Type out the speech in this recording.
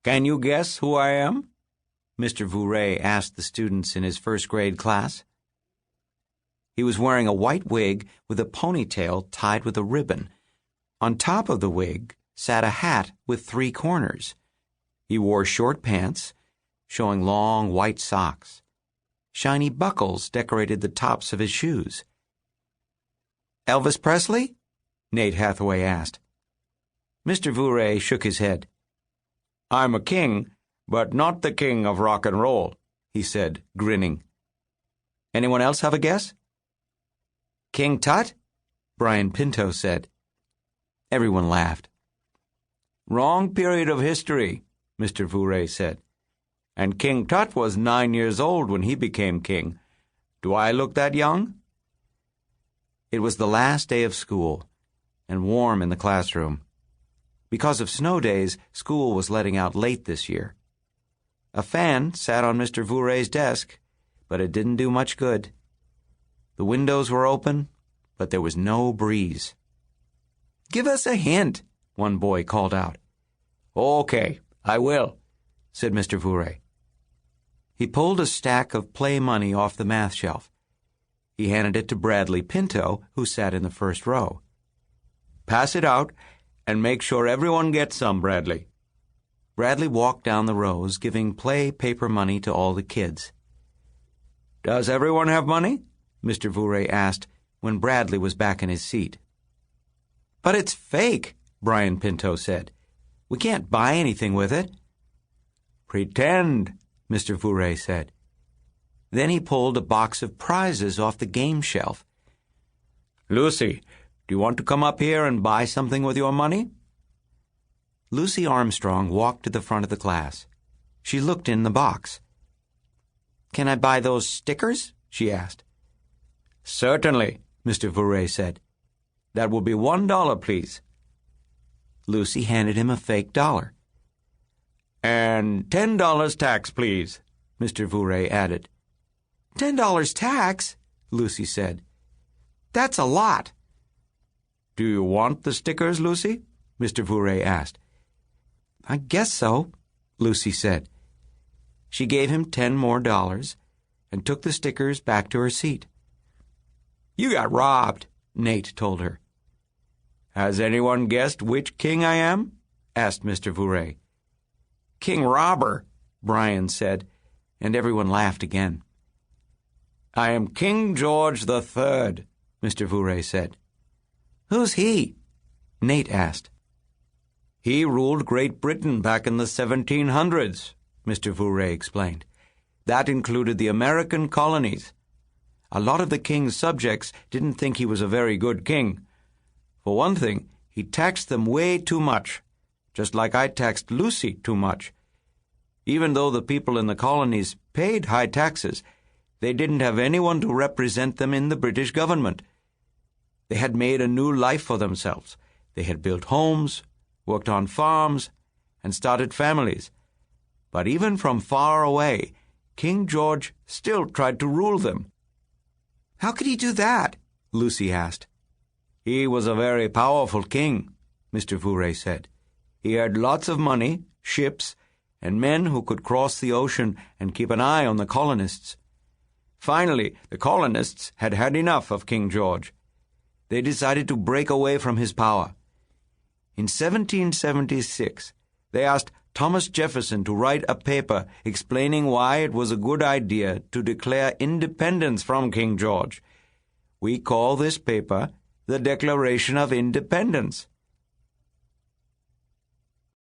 Can you guess who I am? Mr. Vouray asked the students in his first-grade class. He was wearing a white wig with a ponytail tied with a ribbon. On top of the wig sat a hat with 3 corners. He wore short pants, showing long white socks. Shiny buckles decorated the tops of his shoes. Elvis Presley? Nate Hathaway asked. Mr. Vouray shook his head. I'm a king, but not the king of rock and roll, he said, grinning. Anyone else have a guess? King Tut? Brian Pinto said. Everyone laughed. Wrong period of history, Mr. Vouray said. And King Tut was 9 years old when he became king. Do I look that young? It was the last day of school, and warm in the classroom. Because of snow days, school was letting out late this year. A fan sat on Mr. Vouray's desk, but it didn't do much good. The windows were open, but there was no breeze. Give us a hint, one boy called out. Okay, I will, said Mr. Vouray. He pulled a stack of play money off the math shelf. He handed it to Bradley Pinto, who sat in the first row. Pass it out, and make sure everyone gets some, Bradley. Bradley walked down the rows, giving play paper money to all the kids. Does everyone have money? Mr. Vouray asked when Bradley was back in his seat. But it's fake, Brian Pinto said. We can't buy anything with it. Pretend, Mr. Vouray said. Then he pulled a box of prizes off the game shelf. Lucy, do you want to come up here and buy something with your money? Lucy Armstrong walked to the front of the class. She looked in the box. Can I buy those stickers? She asked. Certainly, Mr. Vouray said. That will be $1, please. Lucy handed him a fake dollar. And $10 tax, please, Mr. Vouray added. $10 tax? Lucy said. That's a lot. Do you want the stickers, Lucy? Mr. Vouray asked. I guess so, Lucy said. She gave him $10 more and took the stickers back to her seat. You got robbed, Nate told her. Has anyone guessed which king I am? Asked Mr. Vouray. King Robber, Brian said, and everyone laughed again. I am King George III, Mr. Vouray said. Who's he? Nate asked. He ruled Great Britain back in the 1700s, Mr. Vouray explained. That included the American colonies. A lot of the king's subjects didn't think he was a very good king. For one thing, he taxed them way too much, just like I taxed Lucy too much. Even though the people in the colonies paid high taxes, they didn't have anyone to represent them in the British government. They had made a new life for themselves. They had built homes, worked on farms, and started families. But even from far away, King George still tried to rule them. How could he do that? Lucy asked. He was a very powerful king, Mr. Vouray said. He had lots of money, ships, and men who could cross the ocean and keep an eye on the colonists. Finally, the colonists had had enough of King George. They decided to break away from his power. In 1776, they asked Thomas Jefferson to write a paper explaining why it was a good idea to declare independence from King George. We call this paper the Declaration of Independence.